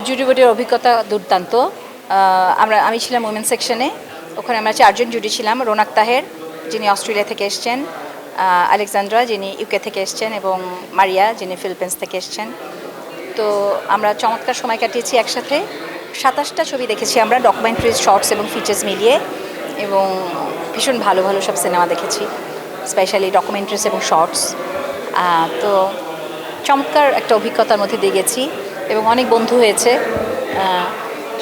জুরি বোর্ডের অভিজ্ঞতা দুর্দান্ত। আমি ছিলাম উমেন সেকশনে, ওখানে আমরা 4 জন জুরি ছিলাম। রোনাক তাহের, যিনি অস্ট্রেলিয়া থেকে এসছেন, আলেকজান্দ্রা, যিনি ইউকে থেকে এসছেন, এবং মারিয়া, যিনি ফিলিপিন্স থেকে এসছেন। তো আমরা চমৎকার সময় কাটিয়েছি একসাথে। 27টা ছবি দেখেছি আমরা, ডকুমেন্টারিজ, শর্টস এবং ফিচার্স মিলিয়ে, এবং ভীষণ ভালো ভালো সব সিনেমা দেখেছি, স্পেশালি ডকুমেন্টারিজ এবং শর্টস। তো চমৎকার একটা অভিজ্ঞতার মধ্যে দিয়ে গেছি এবং অনেক বন্ধু হয়েছে।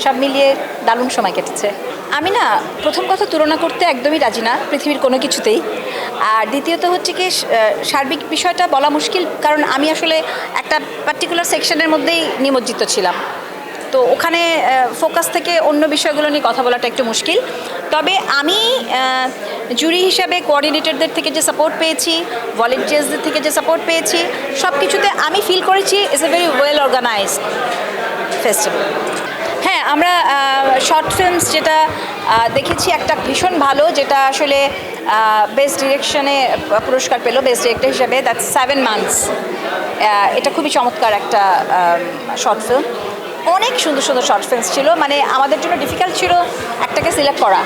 সব মিলিয়ে দারুণ সময় কেটেছে। আমি না, প্রথম কথা, তুলনা করতে একদমই রাজি না পৃথিবীর কোনো কিছুতেই। আর দ্বিতীয়ত হচ্ছে কি, সার্বিক বিষয়টা বলা মুশকিল, কারণ আমি আসলে একটা পার্টিকুলার সেকশনের মধ্যেই নিমজ্জিত ছিলাম। তো ওখানে ফোকাস থেকে অন্য বিষয়গুলো নিয়ে কথা বলাটা একটু মুশকিল। তবে আমি জুরি হিসাবে কোঅর্ডিনেটরদের থেকে যে সাপোর্ট পেয়েছি, ভলেন্টিয়ার্সদের থেকে যে সাপোর্ট পেয়েছি, সব কিছুতে আমি ফিল করেছি it's a very well organized festival. হ্যাঁ, আমরা শর্ট ফিল্মস যেটা দেখেছি, একটা ভীষণ ভালো, যেটা আসলে বেস্ট ডিরেকশনে পুরস্কার পেল বেস্ট ডিরেক্টর হিসাবে, দ্যাটস 7 মান্থস। এটা খুবই চমৎকার একটা শর্ট ফিল্ম। অনেক সুন্দর সুন্দর শর্ট ফিল্মস ছিল, মানে আমাদের জন্য ডিফিকাল্ট ছিল একটাকে সিলেক্ট করা,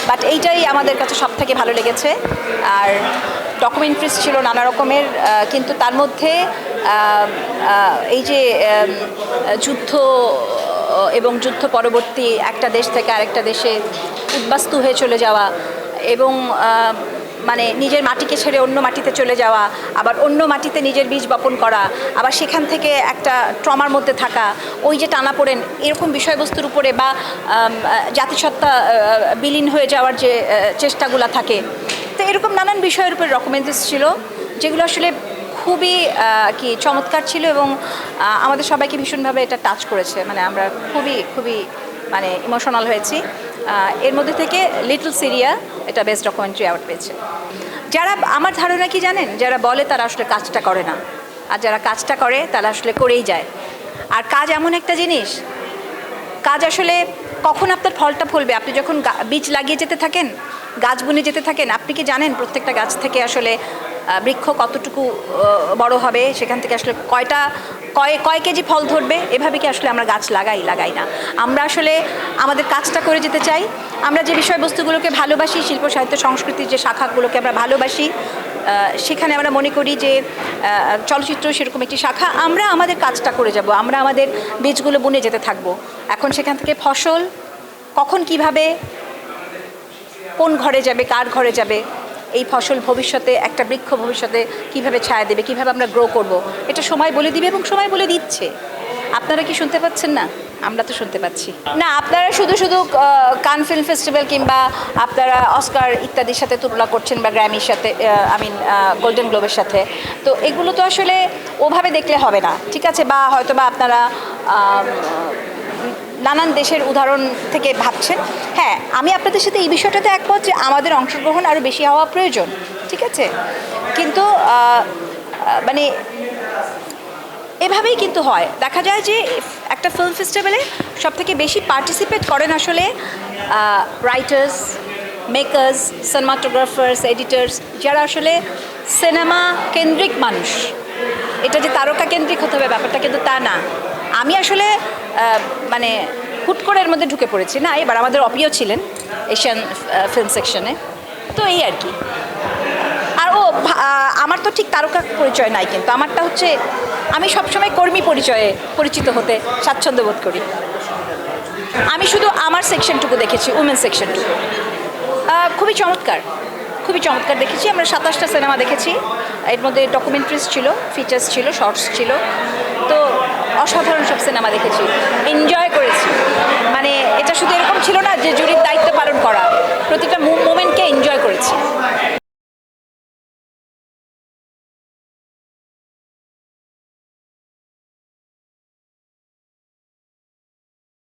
বাট এইটাই আমাদের কাছে সব থেকে ভালো লেগেছে। আর ডকুমেন্টারিজ ছিল নানা রকমের, কিন্তু তার মধ্যে এই যে যুদ্ধ এবং যুদ্ধ পরবর্তী একটা দেশ থেকে আরেকটা দেশে উদ্বাস্তু হয়ে চলে যাওয়া, এবং মানে নিজের মাটিকে ছেড়ে অন্য মাটিতে চলে যাওয়া, আবার অন্য মাটিতে নিজের বীজ বপন করা, আবার সেখান থেকে একটা ট্রমার মধ্যে থাকা, ওই যে টানাপোড়েন, এরকম বিষয়বস্তুর উপরে, বা জাতিসত্তা বিলীন হয়ে যাওয়ার যে চেষ্টাগুলো থাকে, তো এরকম নানান বিষয়ের উপর ডকুমেন্টারিজ ছিল, যেগুলো আসলে খুবই কি চমৎকার ছিল, এবং আমাদের সবাইকে ভীষণভাবে এটা টাচ করেছে। মানে আমরা খুবই খুবই মানে ইমোশনাল হয়েছি। এর মধ্যে থেকে লিটল সিরিয়া এটা বেস্ট ডকুমেন্টারি অ্যাওয়ার্ড পেয়েছে। যারা, আমার ধারণা কি জানেন, যারা বলে তারা আসলে কাজটা করে না, আর যারা কাজটা করে তারা আসলে করেই যায়। আর কাজ এমন একটা জিনিস, কাজ আসলে কখন আপনার ফলটা ফলবে, আপনি যখন বীজ লাগিয়ে যেতে থাকেন, গাছ বুনে যেতে থাকেন, আপনি কি জানেন প্রত্যেকটা গাছ থেকে আসলে বৃক্ষ কতটুকু বড় হবে, সেখান থেকে আসলে কয় কেজি ফল ধরবে, এভাবে কি আসলে আমরা গাছ লাগাই না। আমরা আসলে আমাদের কাজটা করে যেতে চাই। আমরা যে বিষয়বস্তুগুলোকে ভালোবাসি, শিল্প সাহিত্য সংস্কৃতির যে শাখাগুলোকে আমরা ভালোবাসি, সেখানে আমরা মনে করি যে চলচ্চিত্র সেরকম একটি শাখা। আমরা আমাদের কাজটা করে যাব, আমরা আমাদের বীজগুলো বুনে যেতে থাকবো। এখন সেখান থেকে ফসল কখন কিভাবে কোন ঘরে যাবে, কার ঘরে যাবে, এই ফসল ভবিষ্যতে, একটা বৃক্ষ ভবিষ্যতে কিভাবে ছায়া দেবে, কিভাবে আমরা গ্রো করব, এটা সময় বলে দিবে, এবং সময় বলে দিচ্ছে। আপনারা কি শুনতে পাচ্ছেন না? আমরা তো শুনতে পাচ্ছি না। আপনারা শুধু শুধু কান ফিল্ম ফেস্টিভ্যাল কিংবা আপনারা অস্কার ইত্যাদির সাথে তুলনা করছেন, বা গ্র্যামির সাথে, গোল্ডেন গ্লোবের সাথে। তো এগুলো তো আসলে ওভাবে দেখলে হবে না, ঠিক আছে? বা হয়তো বা আপনারা নানান দেশের উদাহরণ থেকে ভাবছেন। হ্যাঁ, আমি আপনাদের সাথে এই বিষয়টাতে একমত যে আমাদের অংশগ্রহণ আরও বেশি হওয়া প্রয়োজন, ঠিক আছে? কিন্তু মানে এভাবেই কিন্তু হয়, দেখা যায় যে একটা ফিল্ম ফেস্টিভ্যালে সবথেকে বেশি পার্টিসিপেট করেন আসলে রাইটার্স, মেকার্স, সিনেমাটোগ্রাফার্স, এডিটার্স, যারা আসলে সিনেমা কেন্দ্রিক মানুষ। এটা যে তারকা কেন্দ্রিক হতে হবে ব্যাপারটা কিন্তু তা না। আমি আসলে মানে হুট করে এর মধ্যে ঢুকে পড়েছি না। এবার আমাদের অপিও ছিলেন এশিয়ান ফিল্ম সেকশনে, তো এই আর কি। আর আমার তো ঠিক তারকা পরিচয় নাই, কিন্তু আমারটা হচ্ছে আমি সবসময় কর্মী পরিচয়ে পরিচিত হতে স্বাচ্ছন্দ্য বোধ করি। আমি শুধু আমার সেকশনটুকু দেখেছি, উমেন সেকশনটুকু। খুবই চমৎকার, খুবই চমৎকার দেখেছি। আমরা 27টা সিনেমা দেখেছি, এর মধ্যে ডকুমেন্টারিজ ছিল, ফিচার্স ছিল, শর্টস ছিল। তো অসাধারণ সব সিনেমা দেখেছি, এনজয় করেছি। মানে এটা শুধু এরকম ছিল না যে জুরির দায়িত্ব পালন করা, প্রতিটা মোমেন্টকে এনজয় করেছি।